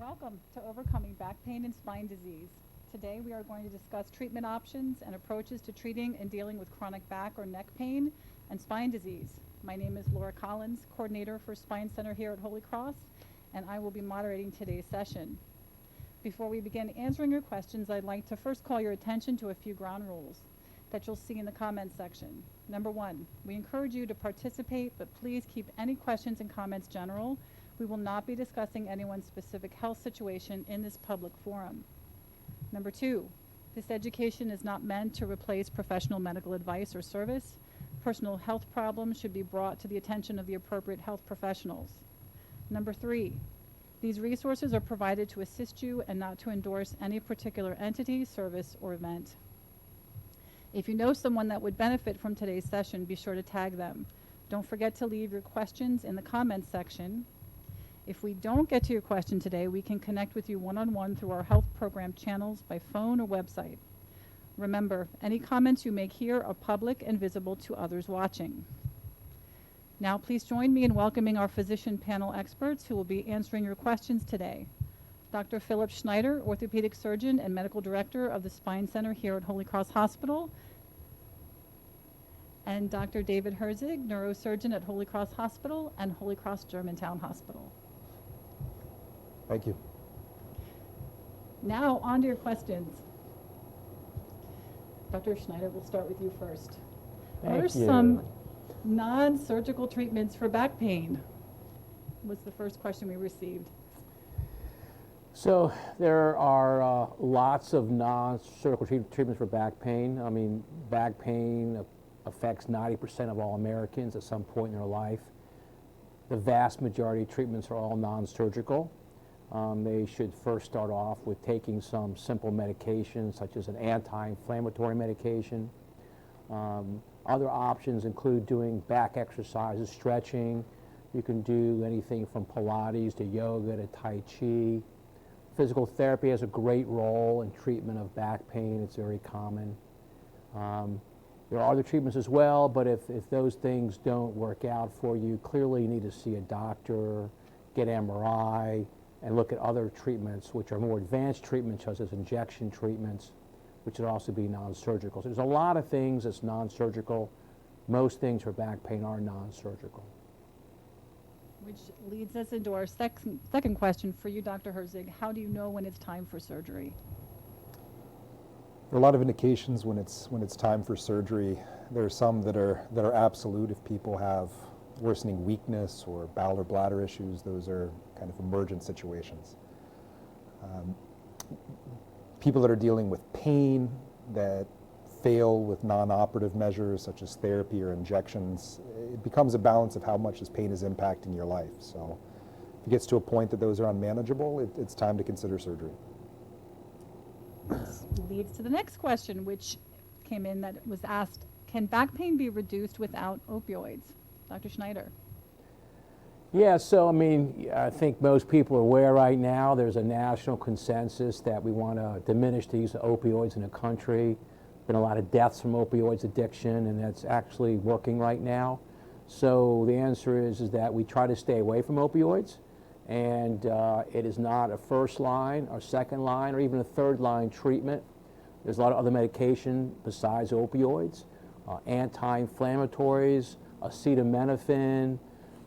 Welcome to Overcoming Back Pain and Spine Disease. Today we are going to discuss treatment options and approaches to treating and dealing with chronic back or neck pain and spine disease. My name is Laura Collins, coordinator for Spine Center here at Holy Cross, and I will be moderating today's session. Before we begin answering your questions, I'd like to first call your attention to a few ground rules that you'll see in the comments section. Number one, we encourage you to participate, but please keep any questions and comments general. We will not be discussing anyone's specific health situation in this public forum. Number two, this education is not meant to replace professional medical advice or service. Personal health problems should be brought to the attention of the appropriate health professionals. Number three, these resources are provided to assist you and not to endorse any particular entity, service, or event. If you know someone that would benefit from today's session, be sure to tag them. Don't forget to leave your questions in the comments section. If we don't get to your question today, we can connect with you one-on-one through our health program channels by phone or website. Remember, any comments you make here are public and visible to others watching. Now, please join me in welcoming our physician panel experts who will be answering your questions today. Dr. Philip Schneider, orthopedic surgeon and medical director of the Spine Center here at Holy Cross Hospital, and Dr. David Herzig, neurosurgeon at Holy Cross Hospital and Holy Cross Germantown Hospital. Thank you. Now, on to your questions. Dr. Schneider, we'll start with you first. What are some non-surgical treatments for back pain? Was the first question we received. So there are lots of non-surgical treatments for back pain. I mean, back pain affects 90% of all Americans at some point in their life. The vast majority of treatments are all non-surgical. They should first start off with taking some simple medications, such as an anti-inflammatory medication. Other options include doing back exercises, stretching. You can do anything from Pilates to yoga to Tai Chi. Physical therapy has a great role in treatment of back pain. It's very common. There are other treatments as well, but if those things don't work out for you, clearly you need to see a doctor, get MRI, and look at other treatments, which are more advanced treatments, such as injection treatments, which would also be non-surgical. So there's a lot of things that's non-surgical. Most things for back pain are non-surgical. Which leads us into our second question for you, Dr. Herzig. How do you know when it's time for surgery? There are a lot of indications when it's time for surgery. There are some that are absolute. If people have worsening weakness or bowel or bladder issues, those are kind of emergent situations. People that are dealing with pain that fail with non-operative measures such as therapy or injections, it becomes a balance of how much this pain is impacting your life. So if it gets to a point that those are unmanageable, it's time to consider surgery. This leads to the next question, which came in that was asked, can back pain be reduced without opioids? Dr. Schneider. Yeah, so I mean, I think most people are aware right now there's a national consensus that we want to diminish the use of opioids in the country. Been a lot of deaths from opioids addiction, and that's actually working right now. So the answer is that we try to stay away from opioids, and it is not a first line or second line or even a third line treatment. There's a lot of other medication besides opioids, anti-inflammatories, acetaminophen,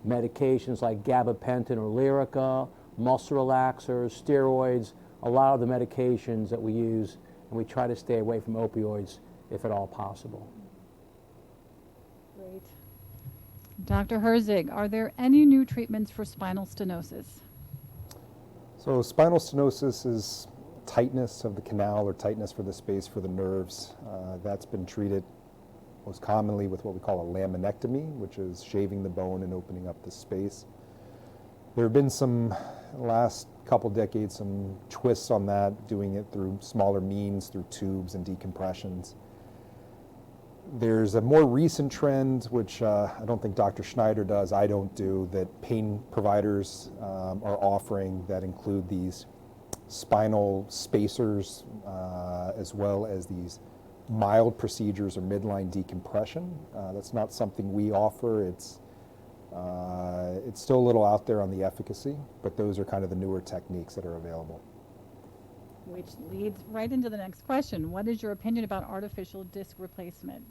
medications like gabapentin or Lyrica, muscle relaxers, steroids, a lot of the medications that we use, and we try to stay away from opioids if at all possible. Great. Dr. Herzig, are there any new treatments for spinal stenosis? So spinal stenosis is tightness of the canal or tightness for the space for the nerves. That's been treated most commonly with what we call a laminectomy, which is shaving the bone and opening up the space. There have been some, last couple decades, some twists on that, doing it through smaller means, through tubes and decompressions. There's a more recent trend, which I don't think Dr. Schneider does, I don't do, that pain providers are offering that include these spinal spacers as well as these mild procedures or midline decompression. That's not something we offer. It's It's still a little out there on the efficacy, but those are kind of the newer techniques that are available. Which leads right into the next question. What is your opinion about artificial disc replacement?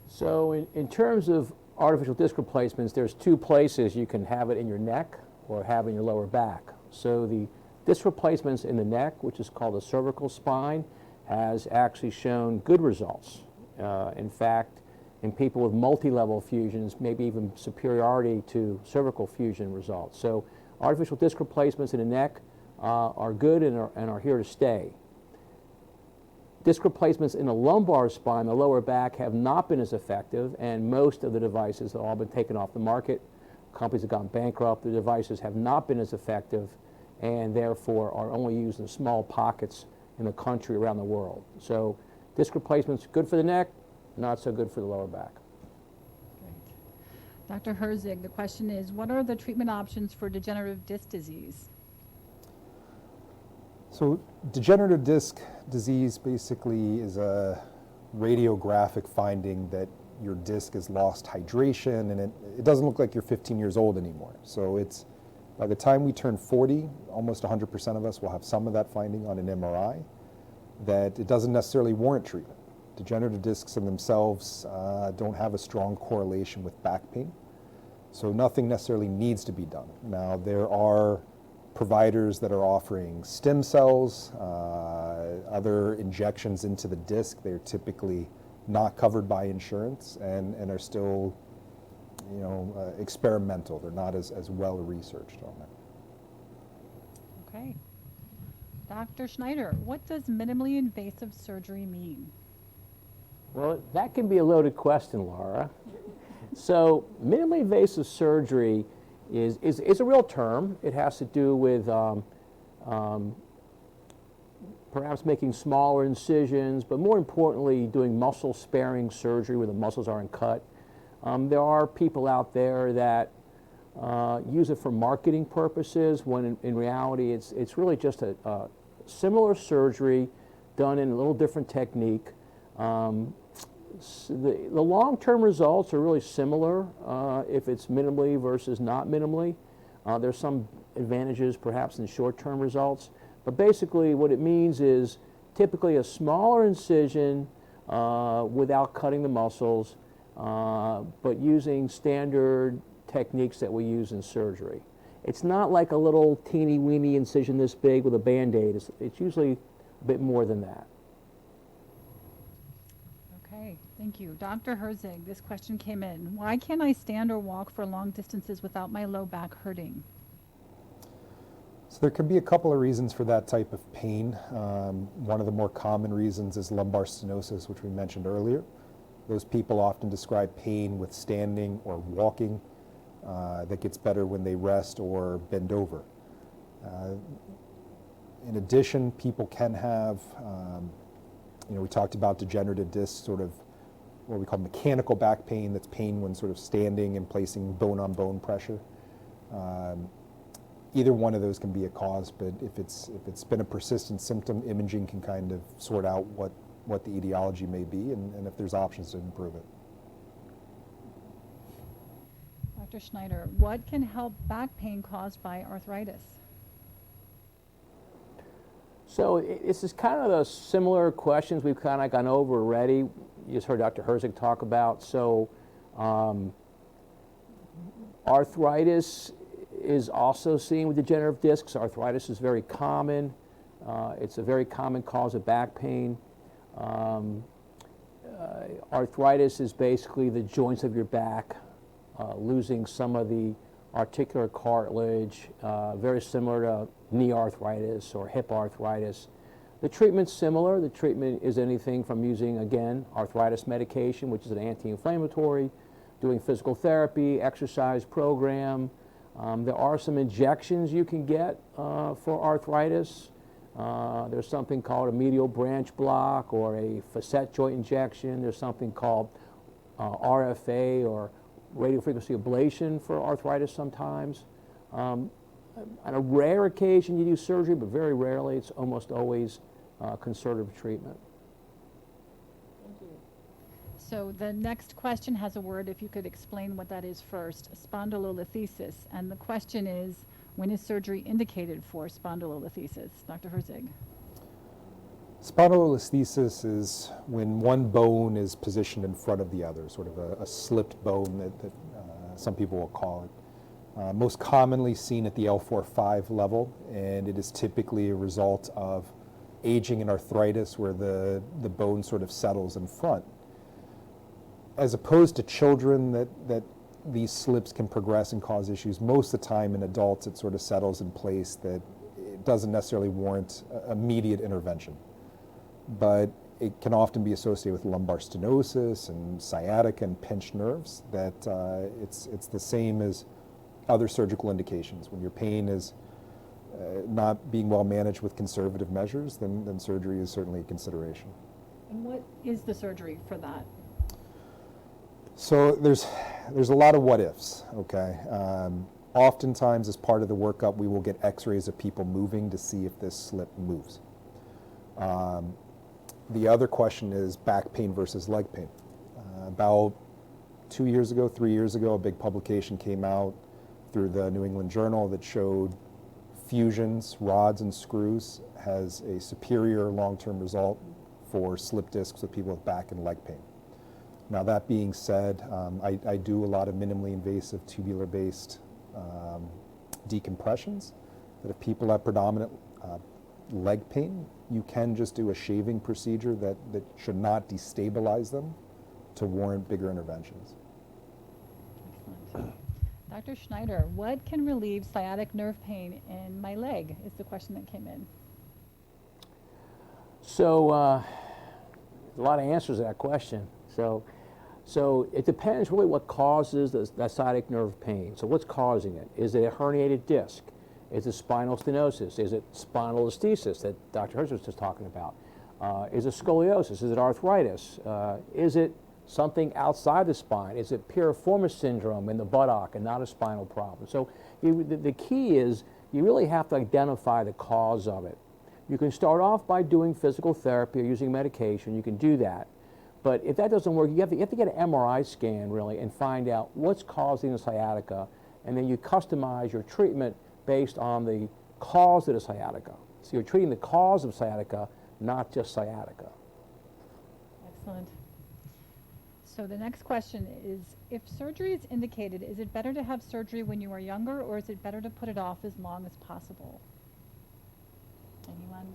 So in terms of artificial disc replacements, there's two places you can have it in your neck or have it in your lower back. So the disc replacements in the neck, which is called the cervical spine, has actually shown good results. In fact, in people with multi-level fusions, maybe even superiority to cervical fusion results. So artificial disc replacements in the neck are good and are here to stay. Disc replacements in the lumbar spine, the lower back, have not been as effective, and most of the devices have all been taken off the market. Companies have gone bankrupt. The devices have not been as effective and therefore are only used in small pockets in the country around the world. So disc replacements, good for the neck, not so good for the lower back. Great. Dr. Herzig, the question is, what are the treatment options for degenerative disc disease? So degenerative disc disease basically is a radiographic finding that your disc has lost hydration, and it doesn't look like you're 15 years old anymore. So it's, by the time we turn 40, almost 100% of us will have some of that finding on an MRI, that it doesn't necessarily warrant treatment. Degenerative discs in themselves don't have a strong correlation with back pain, so nothing necessarily needs to be done. Now, there are providers that are offering stem cells, other injections into the disc. They're typically not covered by insurance and are still, experimental. They're not as well researched on that. Okay. Dr. Schneider, what does minimally invasive surgery mean? Well, that can be a loaded question, Laura. So minimally invasive surgery is a real term. It has to do with perhaps making smaller incisions, but more importantly, doing muscle-sparing surgery where the muscles aren't cut. There are people out there that use it for marketing purposes, when in reality it's really just a similar surgery done in a little different technique. So the long-term results are really similar if it's minimally versus not minimally. There's some advantages perhaps in short-term results, but basically what it means is typically a smaller incision without cutting the muscles, but using standard techniques that we use in surgery. It's not like a little teeny-weeny incision this big with a Band-Aid. It's usually a bit more than that. Okay, thank you. Dr. Herzig, this question came in. Why can't I stand or walk for long distances without my low back hurting? So there could be a couple of reasons for that type of pain. One of the more common reasons is lumbar stenosis, which we mentioned earlier. Those people often describe pain with standing or walking that gets better when they rest or bend over. In addition, people can have, we talked about degenerative disc, sort of what we call mechanical back pain. That's pain when sort of standing and placing bone-on-bone pressure. Either one of those can be a cause, but if it's been a persistent symptom, imaging can kind of sort out what the etiology may be and if there's options to improve it. Dr. Schneider, what can help back pain caused by arthritis? So this is kind of the similar questions we've kind of gone over already. You just heard Dr. Herzig talk about. So arthritis is also seen with degenerative discs. Arthritis is very common. It's a very common cause of back pain. Arthritis is basically the joints of your back losing some of the articular cartilage, very similar to knee arthritis or hip arthritis. The treatment's similar. The treatment is anything from using, again, arthritis medication, which is an anti-inflammatory, doing physical therapy, exercise program. There are some injections you can get for arthritis. There's something called a medial branch block or a facet joint injection. There's something called RFA or radiofrequency ablation for arthritis sometimes. On a rare occasion you do surgery, but very rarely. It's almost always conservative treatment. Thank you. So the next question has a word, if you could explain what that is first, spondylolisthesis. And the question is, when is surgery indicated for spondylolisthesis? Dr. Herzig. Spondylolisthesis is when one bone is positioned in front of the other, sort of a slipped bone that some people will call it. Most commonly seen at the L4-5 level, and it is typically a result of aging and arthritis where the bone sort of settles in front. As opposed to children that these slips can progress and cause issues, most of the time in adults it sort of settles in place that it doesn't necessarily warrant immediate intervention. But it can often be associated with lumbar stenosis and sciatica and pinched nerves, that it's the same as other surgical indications. When your pain is not being well managed with conservative measures, then surgery is certainly a consideration. And what is the surgery for that? So there's a lot of what ifs, okay? Oftentimes as part of the workup we will get x-rays of people moving to see if this slip moves. The other question is back pain versus leg pain. About 2 years ago, 3 years ago, a big publication came out through the New England Journal that showed fusions, rods and screws, has a superior long-term result for slip discs with people with back and leg pain. Now that being said, I do a lot of minimally invasive tubular-based decompressions, that if people have predominant leg pain, you can just do a shaving procedure that should not destabilize them to warrant bigger interventions. Excellent. Dr. Schneider, what can relieve sciatic nerve pain in my leg is the question that came in. So a lot of answers to that question. So it depends really what causes that sciatic nerve pain. So what's causing it? Is it a herniated disc? Is it spinal stenosis? Is it spondylolisthesis that Dr. Herzig was just talking about? Is it scoliosis? Is it arthritis? Is it something outside the spine? Is it piriformis syndrome in the buttock and not a spinal problem? So the key is you really have to identify the cause of it. You can start off by doing physical therapy or using medication. You can do that. But if that doesn't work, you have to get an MRI scan really and find out what's causing the sciatica, and then you customize your treatment based on the cause of the sciatica. So you're treating the cause of sciatica, not just sciatica. Excellent. So the next question is, if surgery is indicated, is it better to have surgery when you are younger, or is it better to put it off as long as possible? Anyone?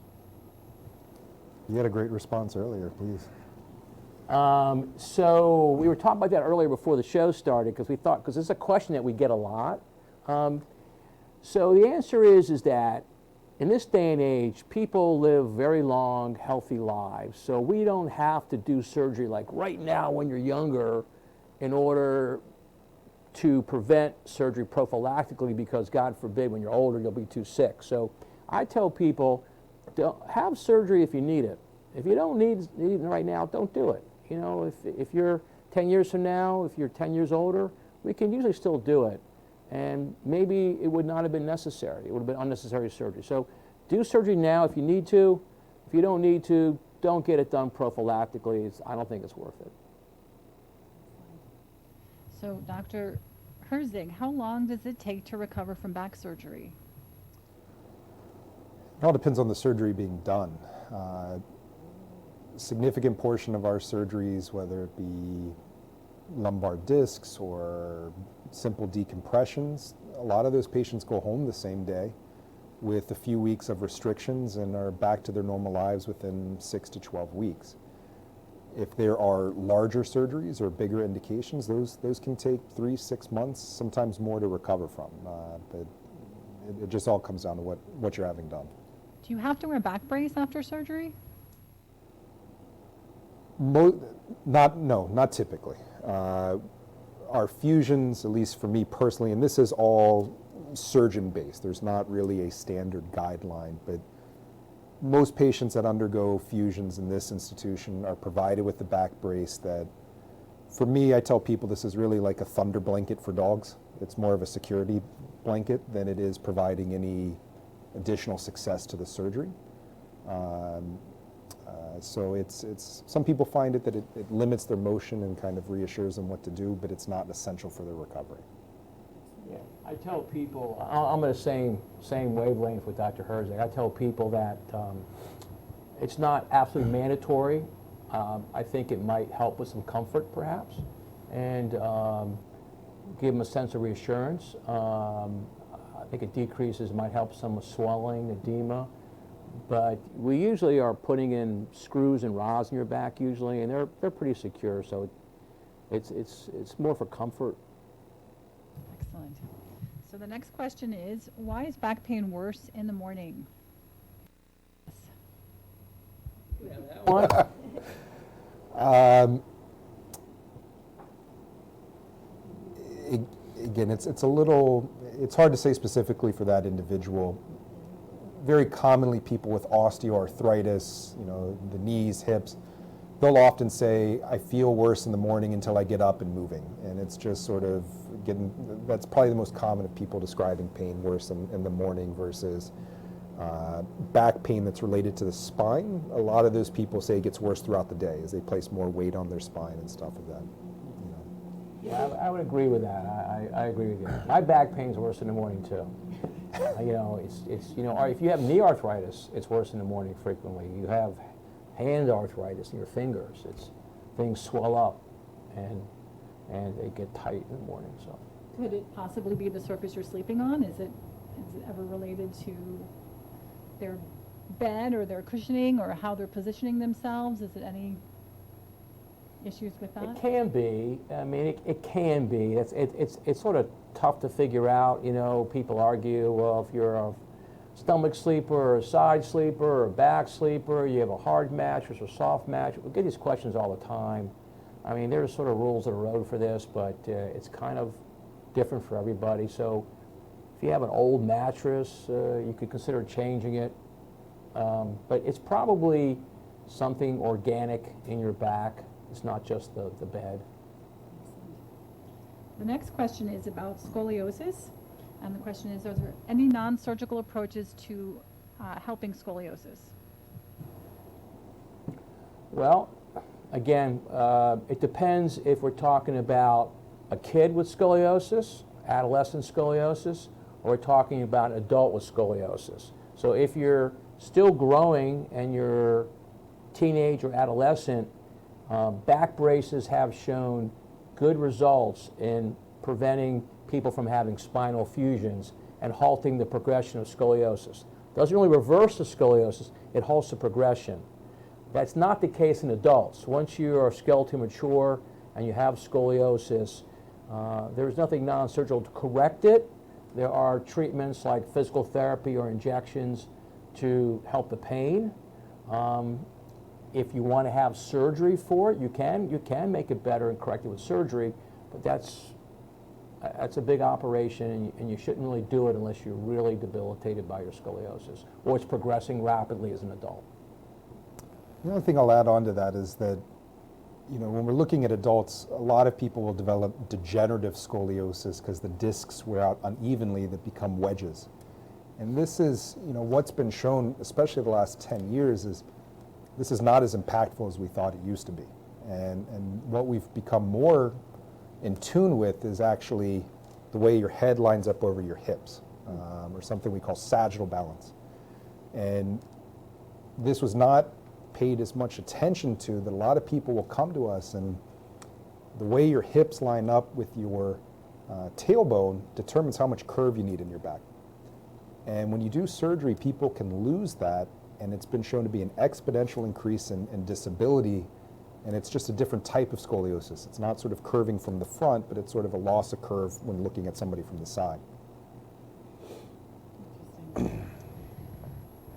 You had a great response earlier, please. So we were talking about that earlier before the show started, because this is a question that we get a lot. So the answer is that in this day and age, people live very long, healthy lives. So we don't have to do surgery like right now when you're younger in order to prevent surgery prophylactically, because God forbid when you're older you'll be too sick. So I tell people, have surgery if you need it. If you don't need it right now, don't do it. You know, if you're 10 years from now, if you're 10 years older, we can usually still do it. And maybe it would not have been necessary. It would have been unnecessary surgery. So do surgery now if you need to. If you don't need to, don't get it done prophylactically. I don't think it's worth it. So Dr. Herzig, how long does it take to recover from back surgery? It all depends on the surgery being done. Significant portion of our surgeries, whether it be lumbar discs or simple decompressions, a lot of those patients go home the same day with a few weeks of restrictions and are back to their normal lives within 6 to 12 weeks. If there are larger surgeries or bigger indications, those can take 3, 6 months, sometimes more to recover from. But it just all comes down to what you're having done. Do you have to wear a back brace after surgery? Not typically. Our fusions, at least for me personally, and this is all surgeon-based, there's not really a standard guideline, but most patients that undergo fusions in this institution are provided with the back brace that, for me, I tell people this is really like a thunder blanket for dogs. It's more of a security blanket than it is providing any additional success to the surgery. So some people find that it limits their motion and kind of reassures them what to do, but it's not essential for their recovery. Yeah, I tell people, I'm in the same wavelength with Dr. Herzig. I tell people that it's not absolutely mandatory. I think it might help with some comfort, perhaps, and give them a sense of reassurance. I think it decreases, might help some with swelling, edema. But we usually are putting in screws and rods in your back usually, and they're pretty secure. So it's more for comfort. Excellent. So the next question is, why is back pain worse in the morning? Again, it's hard to say specifically for that individual. Very commonly, people with osteoarthritis, the knees, hips, they'll often say, I feel worse in the morning until I get up and moving. And it's just sort of that's probably the most common of people describing pain worse in the morning versus back pain that's related to the spine. A lot of those people say it gets worse throughout the day as they place more weight on their spine and stuff of that. Yeah, I would agree with that. I agree with you. My back pain's worse in the morning too. If you have knee arthritis, it's worse in the morning frequently. You have hand arthritis in your fingers. Things swell up and they get tight in the morning. So Could it possibly be the surface you're sleeping on? Is it ever related to their bed or their cushioning or how they're positioning themselves? Is it any issues with that? it can be. I mean, it can be. It's sort of tough to figure out. People argue, well, if you're a stomach sleeper or a side sleeper or a back sleeper, you have a hard mattress or soft mattress. We get these questions all the time. I mean, there's sort of rules of the road for this, but it's kind of different for everybody. So if you have an old mattress, you could consider changing it. But it's probably something organic in your back. It's not just the bed. The next question is about scoliosis. And the question is, are there any non-surgical approaches to helping scoliosis? Well, again, it depends if we're talking about a kid with scoliosis, adolescent scoliosis, or we're talking about an adult with scoliosis. So if you're still growing and you're teenage or adolescent, back braces have shown good results in preventing people from having spinal fusions and halting the progression of scoliosis. Doesn't really reverse the scoliosis, it halts the progression. That's not the case in adults. Once you are skeleton mature and you have scoliosis, there's nothing non-surgical to correct it. There are treatments like physical therapy or injections to help the pain. If you want to have surgery for it, you can make it better and correct it with surgery, but that's a big operation, and you shouldn't really do it unless you're really debilitated by your scoliosis or it's progressing rapidly as an adult. The other thing I'll add on to that is that, when we're looking at adults, a lot of people will develop degenerative scoliosis because the discs wear out unevenly that become wedges. And this is, what's been shown, especially the last 10 years, is this is not as impactful as we thought it used to be. And what we've become more in tune with is actually the way your head lines up over your hips, or something we call sagittal balance. And this was not paid as much attention to, that a lot of people will come to us and the way your hips line up with your tailbone determines how much curve you need in your back. And when you do surgery, people can lose that, and it's been shown to be an exponential increase in disability, and it's just a different type of scoliosis. It's not sort of curving from the front, but it's sort of a loss of curve when looking at somebody from the side.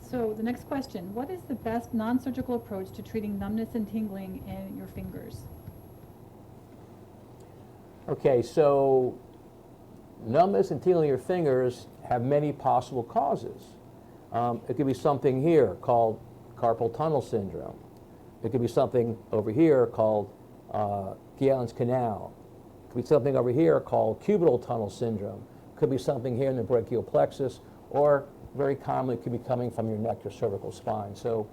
So the next question, what is the best non-surgical approach to treating numbness and tingling in your fingers? Okay, so numbness and tingling in your fingers have many possible causes. It could be something here called carpal tunnel syndrome. It could be something over here called Guyon's canal. It could be something over here called cubital tunnel syndrome. It could be something here in the brachial plexus, or very commonly it could be coming from your neck or cervical spine. So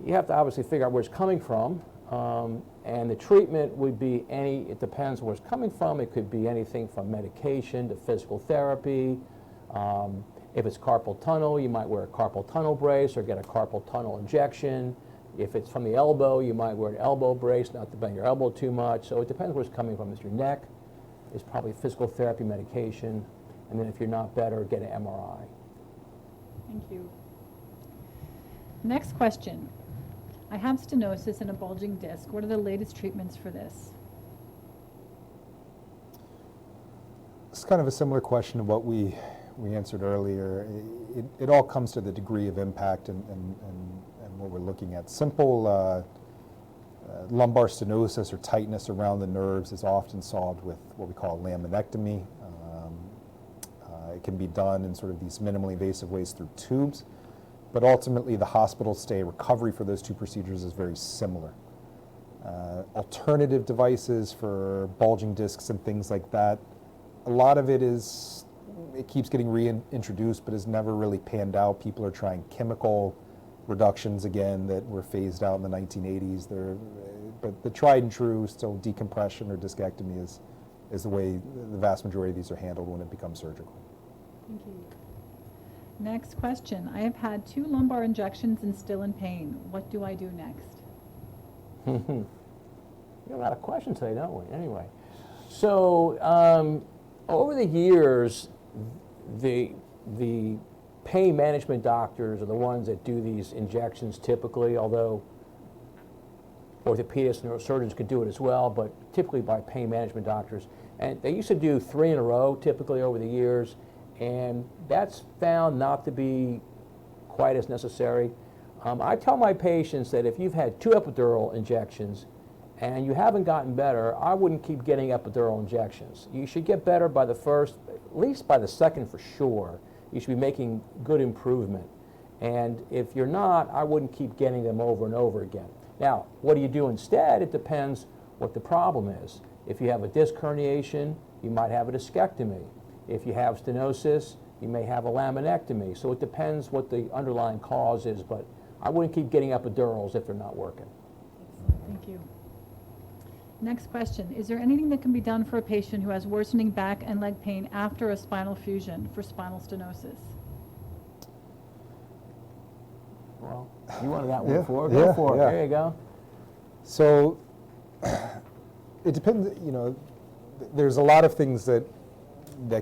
you have to obviously figure out where it's coming from. And the treatment would be it depends where it's coming from. It could be anything from medication to physical therapy. If it's carpal tunnel, you might wear a carpal tunnel brace or get a carpal tunnel injection. If it's from the elbow, you might wear an elbow brace, not to bend your elbow too much. So it depends where it's coming from. If it's your neck, it's probably physical therapy medication. And then if you're not better, get an MRI. Thank you. Next question. I have stenosis and a bulging disc. What are the latest treatments for this? It's kind of a similar question to what we answered earlier. It all comes to the degree of impact and what we're looking at. Simple lumbar stenosis or tightness around the nerves is often solved with what we call a laminectomy. It can be done in sort of these minimally invasive ways through tubes, but ultimately the hospital stay recovery for those two procedures is very similar. Alternative devices for bulging discs and things like that, a lot of it keeps getting reintroduced, but has never really panned out. People are trying chemical reductions again that were phased out in the 1980s. But the tried and true still decompression or discectomy is the way the vast majority of these are handled when it becomes surgical. Thank you. Next question. I have had 2 lumbar injections and still in pain. What do I do next? We have a lot of questions today, don't we? Anyway, so over the years, the pain management doctors are the ones that do these injections typically, although orthopedists and neurosurgeons could do it as well, but typically by pain management doctors. And they used to do 3 in a row typically over the years, and that's found not to be quite as necessary. I tell my patients that if you've had 2 epidural injections and you haven't gotten better, I wouldn't keep getting epidural injections. You should get better by the first, at least by the second for sure. You should be making good improvement. And if you're not, I wouldn't keep getting them over and over again. Now, what do you do instead? It depends what the problem is. If you have a disc herniation, you might have a discectomy. If you have stenosis, you may have a laminectomy. So it depends what the underlying cause is, but I wouldn't keep getting epidurals if they're not working. Excellent. Thank you. Next question. Is there anything that can be done for a patient who has worsening back and leg pain after a spinal fusion for spinal stenosis? Well, you wanted that one Yeah, before. Go yeah, for it. yeah. There you go. So it depends, there's a lot of things that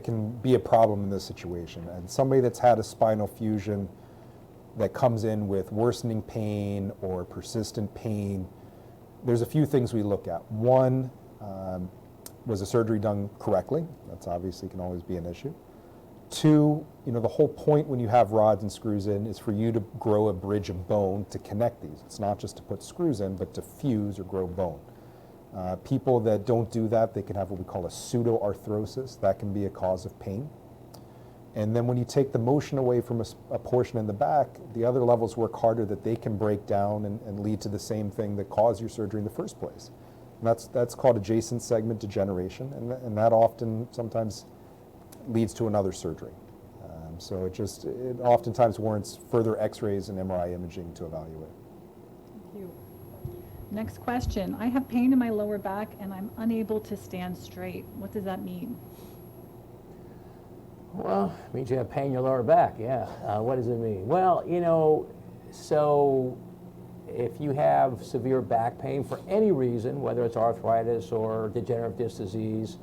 can be a problem in this situation. And somebody that's had a spinal fusion that comes in with worsening pain or persistent pain, there's a few things we look at. One, was the surgery done correctly? That's obviously can always be an issue. 2, the whole point when you have rods and screws in is for you to grow a bridge of bone to connect these. It's not just to put screws in, but to fuse or grow bone. People that don't do that, they can have what we call a pseudoarthrosis. That can be a cause of pain. And then when you take the motion away from a portion in the back, the other levels work harder that they can break down and lead to the same thing that caused your surgery in the first place. And that's called adjacent segment degeneration, and that often sometimes leads to another surgery. So it oftentimes warrants further x-rays and MRI imaging to evaluate. Thank you. Next question. I have pain in my lower back and I'm unable to stand straight. What does that mean? Well, it means you have pain in your lower back, yeah. What does it mean? Well, so if you have severe back pain for any reason, whether it's arthritis or degenerative disc disease,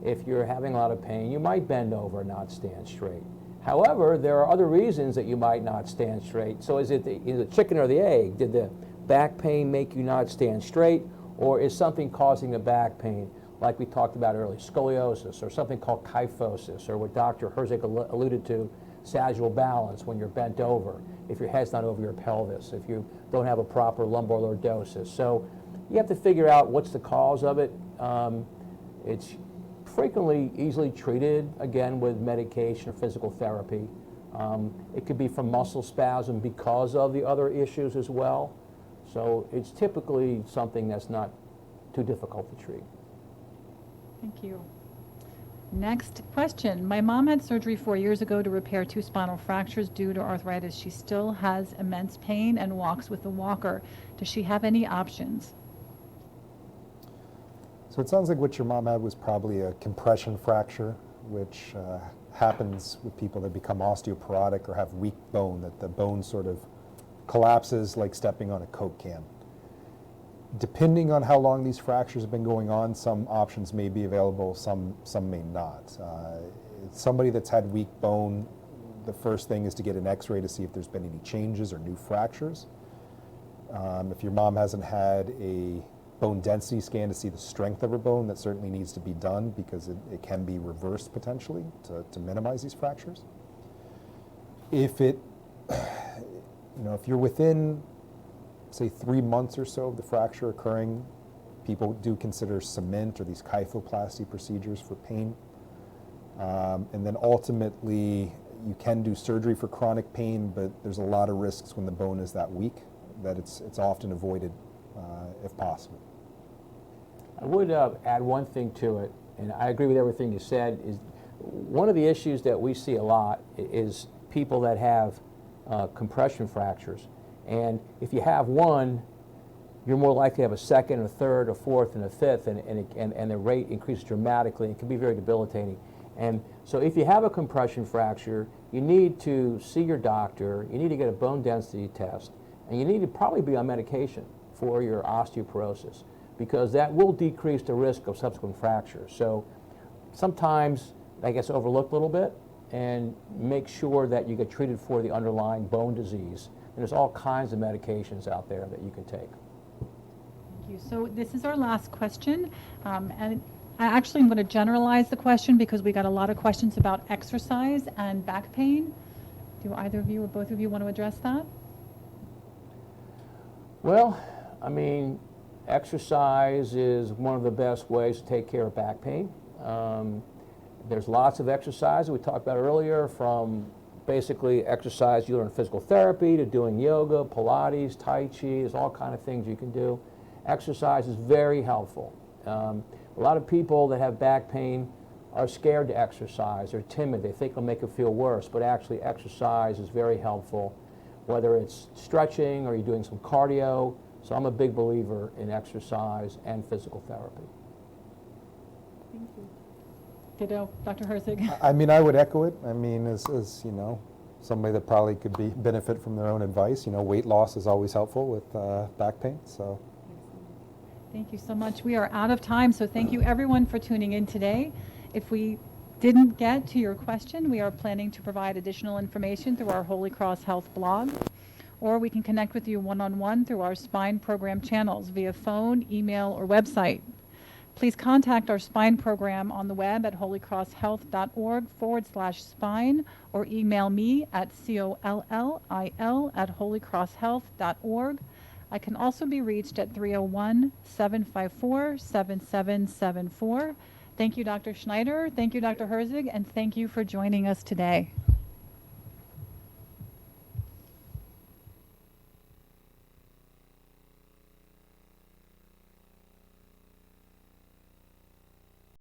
if you're having a lot of pain, you might bend over and not stand straight. However, there are other reasons that you might not stand straight. So is it the chicken or the egg? Did the back pain make you not stand straight, or is something causing the back pain, like we talked about earlier, scoliosis, or something called kyphosis, or what Dr. Herzig alluded to, sagittal balance when you're bent over, if your head's not over your pelvis, if you don't have a proper lumbar lordosis. So you have to figure out what's the cause of it. It's frequently easily treated, again, with medication or physical therapy. It could be from muscle spasm because of the other issues as well. So it's typically something that's not too difficult to treat. Thank you. Next question. My mom had surgery 4 years ago to repair 2 spinal fractures due to arthritis. She still has immense pain and walks with a walker. Does she have any options? So it sounds like what your mom had was probably a compression fracture, which happens with people that become osteoporotic or have weak bone, that the bone sort of collapses like stepping on a Coke can. Depending on how long these fractures have been going on, some options may be available, some may not. Somebody that's had weak bone, the first thing is to get an x-ray to see if there's been any changes or new fractures. If your mom hasn't had a bone density scan to see the strength of her bone, that certainly needs to be done because it can be reversed potentially to minimize these fractures. If it, if you're within, say, 3 months or so of the fracture occurring, people do consider cement or these kyphoplasty procedures for pain. And then ultimately, you can do surgery for chronic pain, but there's a lot of risks when the bone is that weak that it's often avoided if possible. I would add one thing to it, and I agree with everything you said. Is one of the issues that we see a lot is people that have compression fractures, and if you have one, you're more likely to have a second, a third, a fourth, and a fifth, and the rate increases dramatically. It can be very debilitating. And so if you have a compression fracture, you need to see your doctor, you need to get a bone density test, and you need to probably be on medication for your osteoporosis, because that will decrease the risk of subsequent fractures. So sometimes that gets overlooked a little bit, and make sure that you get treated for the underlying bone disease. And there's all kinds of medications out there that you can take. Thank you. So this is our last question, and I actually am going to generalize the question because we got a lot of questions about exercise and back pain. Do either of you or both of you want to address that? Well, I mean, exercise is one of the best ways to take care of back pain. There's lots of exercise we talked about earlier, from basically exercise you learn in physical therapy to doing yoga, Pilates, Tai Chi. There's all kinds of things you can do. Exercise is very helpful. A lot of people that have back pain are scared to exercise. They're timid. They think it'll make it feel worse, but actually exercise is very helpful, whether it's stretching or you're doing some cardio. So I'm a big believer in exercise and physical therapy. Thank you. Ditto, Dr. Herzig. I mean, I would echo it. I mean, as somebody that probably could benefit from their own advice. Weight loss is always helpful with back pain. So. Thank you so much. We are out of time, so thank you everyone for tuning in today. If we didn't get to your question, we are planning to provide additional information through our Holy Cross Health blog, or we can connect with you one-on-one through our spine program channels via phone, email, or website. Please contact our spine program on the web at holycrosshealth.org/spine, or email me at collil@holycrosshealth.org. I can also be reached at 301-754-7774. Thank you, Dr. Schneider. Thank you, Dr. Herzig, and thank you for joining us today.